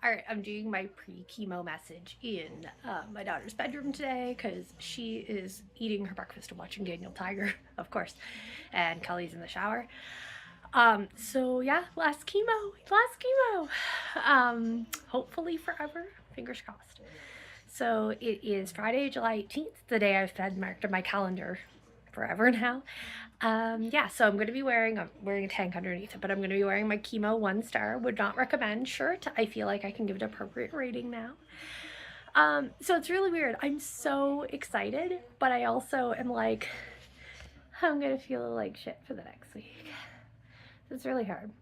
Alright, I'm doing my pre-chemo message in my daughter's bedroom today because she is eating her breakfast and watching Daniel Tiger, of course, and Kelly's in the shower. So yeah, last chemo. Hopefully forever, fingers crossed. So it is Friday, July 18th, the day I've had marked on my calendar forever now. Yeah, so I'm wearing a tank underneath it, but I'm going to be wearing my chemo 1 star, would not recommend shirt. I feel like I can give it appropriate rating now. So it's really weird. I'm so excited, but I also am like, I'm going to feel like shit for the next week. It's really hard.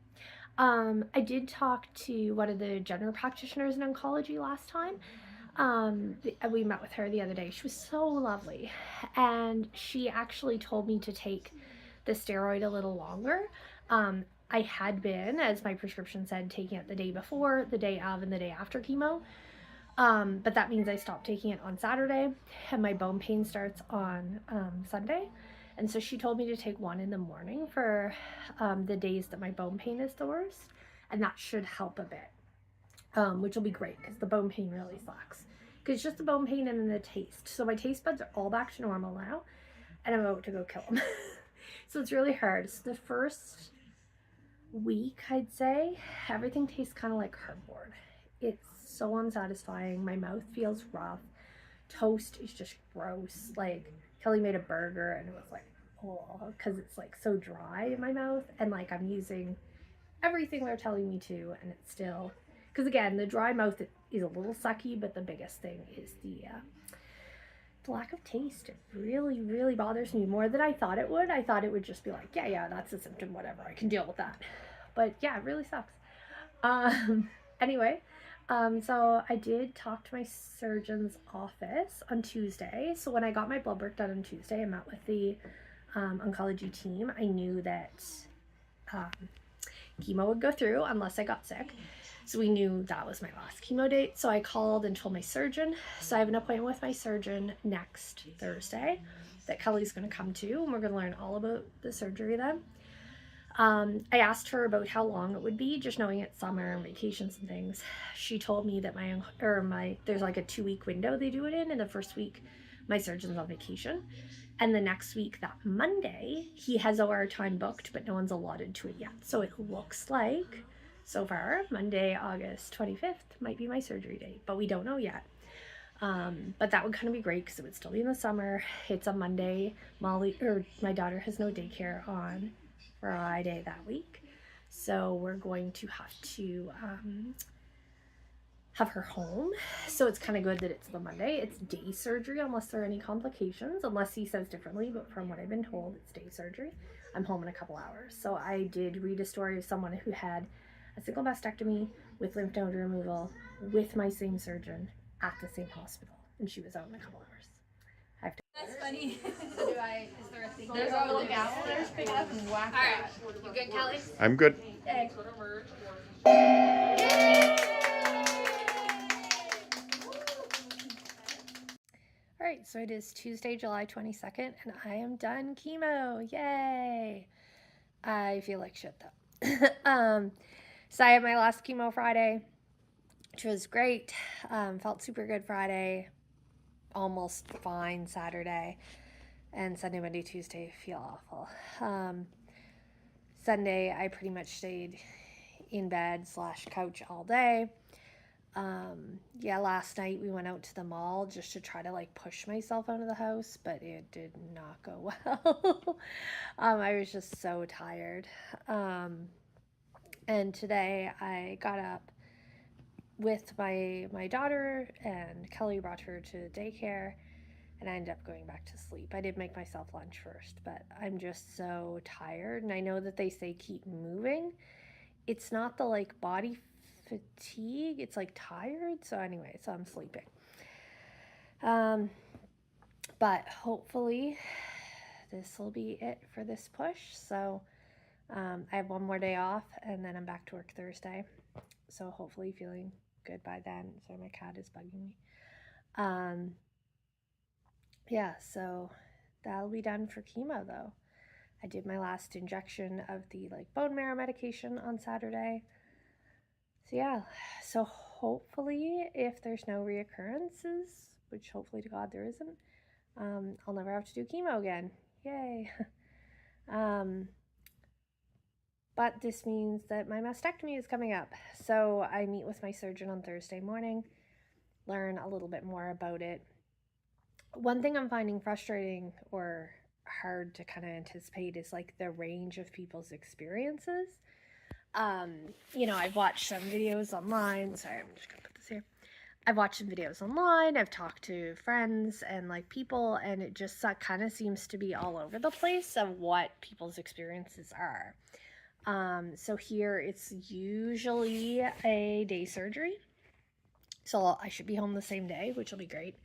I did talk to one of the general practitioners in oncology last time. We met with her the other day. She was so lovely, and she actually told me to take the steroid a little longer. I had been, as my prescription said, taking it the day before, the day of, and the day after chemo. But that means I stopped taking it on Saturday, and my bone pain starts on Sunday. And so she told me to take one in the morning for the days that my bone pain is the worst, and that should help a bit, which will be great because the bone pain really sucks. Because it's just the bone pain and then the taste. So my taste buds are all back to normal now, and I'm about to go kill them. So it's really hard. So the first week, I'd say, everything tastes kind of like cardboard. It's so unsatisfying. My mouth feels rough. Toast is just gross. Like, Kelly made a burger and it was like, oh, because it's like so dry in my mouth, and like I'm using everything they're telling me to, and it's still, because again, the dry mouth is a little sucky, but the biggest thing is the lack of taste. It really, really bothers me more than I thought it would. I thought it would just be like, yeah, that's a symptom, whatever, I can deal with that. But yeah, it really sucks. Anyway, so I did talk to my surgeon's office on Tuesday. So when I got my blood work done on Tuesday, I met with the oncology team. I knew that chemo would go through unless I got sick. So we knew that was my last chemo date. So I called and told my surgeon. So I have an appointment with my surgeon next Thursday that Kelly's going to come to, and we're going to learn all about the surgery then. I asked her about how long it would be, just knowing it's summer and vacations and things. She told me that there's like a 2-week window they do it in, and the first week my surgeon's on vacation, and the next week, that Monday, he has OR time booked, but no one's allotted to it yet. So it looks like, so far, Monday, August 25th might be my surgery date, but we don't know yet. But that would kind of be great because it would still be in the summer. It's a Monday. My daughter has no daycare on Friday that week, so we're going to have her home. So it's kind of good that it's the Monday. It's day surgery unless there are any complications, unless he says differently, but from what I've been told, it's day surgery. I'm home in a couple hours. So I did read a story of someone who had a single mastectomy with lymph node removal with my same surgeon at the same hospital, and she was out in a couple hours. That's funny. So is there a thing? There's a little gavel there. Just pick it up and whack that. Alright. You good, Kelly? I'm good. Okay. Alright, so it is Tuesday, July 22nd, and I am done chemo. Yay! I feel like shit though. So I had my last chemo Friday, which was great. Felt super good Friday. Almost fine Saturday, and Sunday, Monday, Tuesday feel awful. Sunday I pretty much stayed in bed / couch all day. Yeah, last night we went out to the mall just to try to like push myself out of the house, but it did not go well. I was just so tired. And today I got up with my daughter, and Kelly brought her to daycare, and I ended up going back to sleep. I did make myself lunch first, but I'm just so tired, and I know that they say keep moving. It's not the like body fatigue, it's like tired. So anyway, so I'm sleeping. But hopefully this will be it for this push. So I have one more day off, and then I'm back to work Thursday. So hopefully feeling good by then. Sorry, my cat is bugging me. Yeah, so that'll be done for chemo though. I did my last injection of the like bone marrow medication on Saturday. So yeah, so hopefully, if there's no reoccurrences, which hopefully to God there isn't, I'll never have to do chemo again. Yay. But this means that my mastectomy is coming up. So I meet with my surgeon on Thursday morning, learn a little bit more about it. One thing I'm finding frustrating or hard to kind of anticipate is like the range of people's experiences. I've watched some videos online. Sorry, I'm just gonna put this here. I've watched some videos online. I've talked to friends and like people, and it just kind of seems to be all over the place of what people's experiences are. So here it's usually a day surgery. So I should be home the same day, which will be great.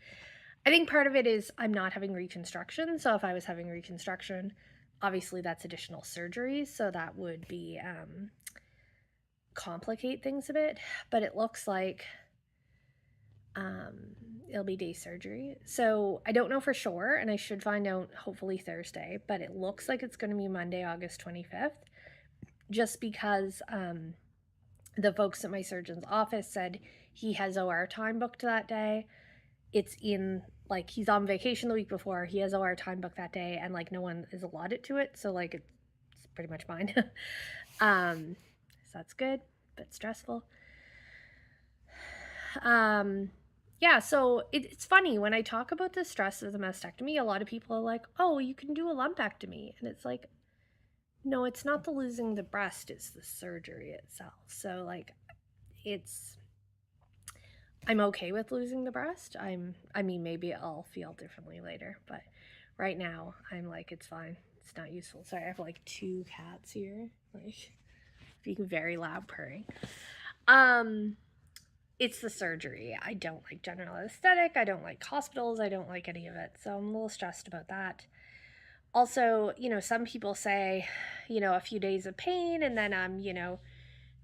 I think part of it is I'm not having reconstruction. So if I was having reconstruction, obviously that's additional surgery. So that would be complicate things a bit. But it looks like it'll be day surgery. So I don't know for sure, and I should find out hopefully Thursday, but it looks like it's going to be Monday, August 25th, just because the folks at my surgeon's office said he has OR time booked that day. It's in, like, he's on vacation the week before, he has OR time booked that day, and like no one is allotted to it, so like it's pretty much mine. So that's good, but stressful. Yeah, so it's funny when I talk about the stress of the mastectomy, a lot of people are like, oh, you can do a lumpectomy. And it's like, no, it's not the losing the breast, it's the surgery itself. So like, I'm okay with losing the breast. Maybe I'll feel differently later, but right now I'm like, it's fine. It's not useful. Sorry, I have like 2 cats here, like being very loud purring. It's the surgery. I don't like general anesthetic. I don't like hospitals. I don't like any of it. So I'm a little stressed about that. Also, some people say, a few days of pain and then I'm,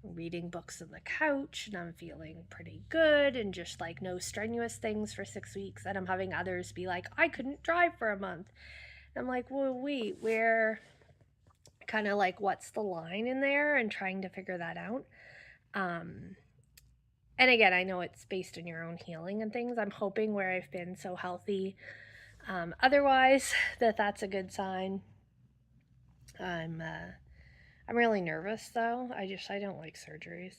reading books on the couch and I'm feeling pretty good and just like no strenuous things for 6 weeks. And I'm having others be like, I couldn't drive for a month. And I'm like, well, wait, where kind of like what's the line in there and trying to figure that out. And again, I know it's based on your own healing and things. I'm hoping where I've been so healthy, otherwise, that's a good sign. I'm really nervous though. I don't like surgeries.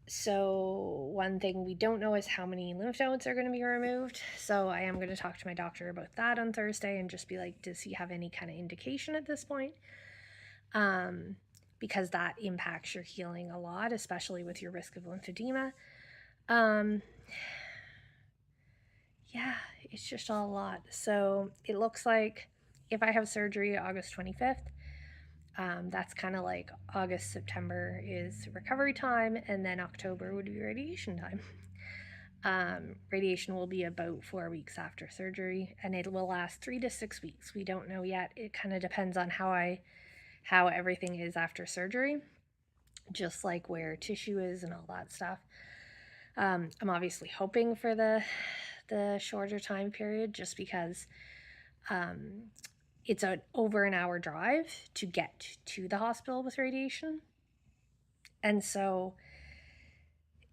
So one thing we don't know is how many lymph nodes are going to be removed. So I am going to talk to my doctor about that on Thursday and just be like, does he have any kind of indication at this point? Because that impacts your healing a lot, especially with your risk of lymphedema. Yeah, it's just a lot. So it looks like if I have surgery August 25th, that's kind of like August, September is recovery time, and then October would be radiation time. Radiation will be about 4 weeks after surgery, and it will last 3 to 6 weeks. We don't know yet. It kind of depends on how everything is after surgery, just like where tissue is and all that stuff. I'm obviously hoping for the shorter time period, just because it's over an hour drive to get to the hospital with radiation. And so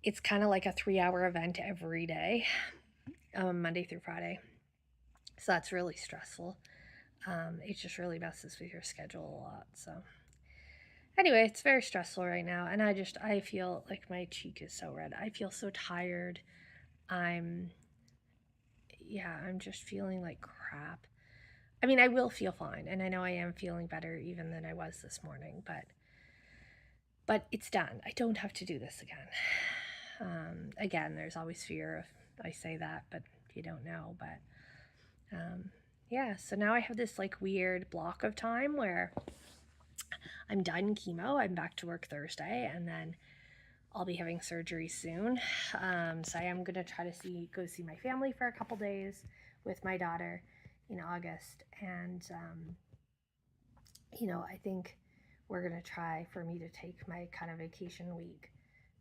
it's kind of like a 3-hour event every day, Monday through Friday. So that's really stressful. It just really messes with your schedule a lot. So anyway, it's very stressful right now. And I feel like my cheek is so red. I feel so tired. I'm just feeling like crap. I mean, I will feel fine. And I know I am feeling better even than I was this morning, but it's done. I don't have to do this again. Again, there's always fear if I say that, but you don't know. But yeah, so now I have this like weird block of time where I'm done chemo. I'm back to work Thursday, and then I'll be having surgery soon. So I am going to try to go see my family for a couple days with my daughter in August. And, I think we're going to try for me to take my kind of vacation week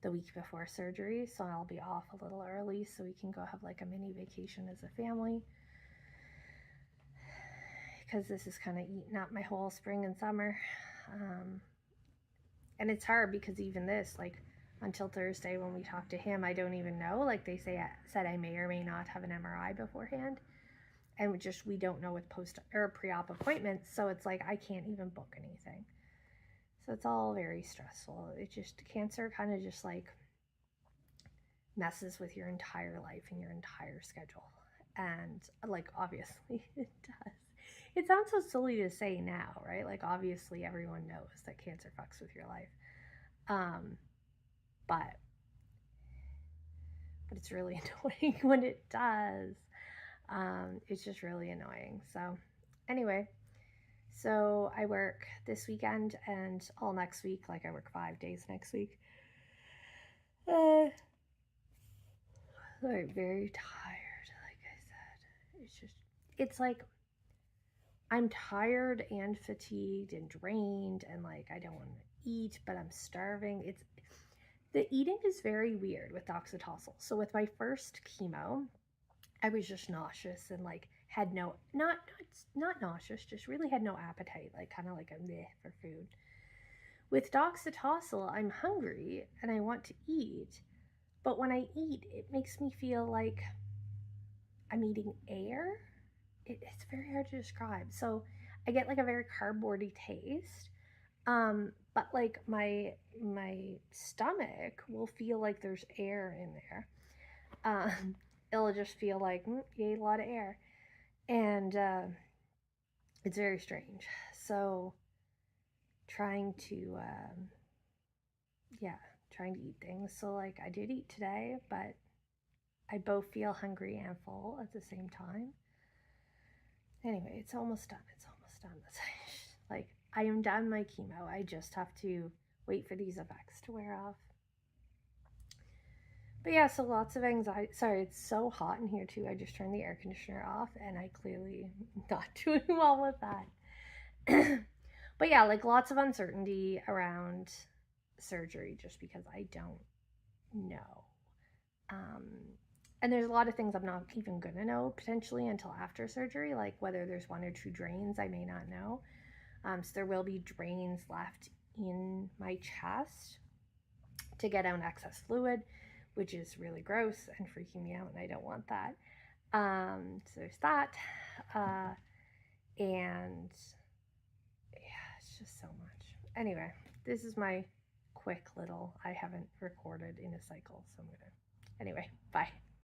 the week before surgery. So I'll be off a little early so we can go have like a mini vacation as a family. Because this is kind of eating up my whole spring and summer. And it's hard because even this, like, until Thursday when we talked to him. I don't even know. Like they said I may or may not have an MRI beforehand. And we don't know with post or pre-op appointments. So it's like I can't even book anything. So it's all very stressful. Cancer kind of just like messes with your entire life and your entire schedule. And like, obviously it does. It sounds so silly to say now, right? Like, obviously everyone knows that cancer fucks with your life. But it's really annoying when it does. It's just really annoying. So anyway, so I work this weekend and all next week. Like, I work 5 days next week. I'm very tired, like I said. It's like I'm tired and fatigued and drained, and like I don't want to eat, but I'm starving. The eating is very weird with doxytosol. So with my first chemo, I was just nauseous and like had not nauseous, just really had no appetite, like kind of like a meh for food. With doxytosol, I'm hungry and I want to eat, but when I eat, it makes me feel like I'm eating air. It's very hard to describe. So I get like a very cardboardy taste. But like my stomach will feel like there's air in there. It'll just feel like you ate a lot of air, and it's very strange. So trying to trying to eat things. So like I did eat today, but I both feel hungry and full at the same time. Anyway, it's almost done. Like, I am done my chemo. I just have to wait for these effects to wear off. But yeah, so lots of anxiety. Sorry, it's so hot in here too. I just turned the air conditioner off and I clearly not doing well with that. But yeah, like lots of uncertainty around surgery just because I don't know. And there's a lot of things I'm not even going to know potentially until after surgery, like whether there's 1 or 2 drains, I may not know. So there will be drains left in my chest to get out excess fluid, which is really gross and freaking me out, and I don't want that. So there's that. And yeah, it's just so much. Anyway, this is my quick little, I haven't recorded in a cycle, so I'm gonna, anyway, bye.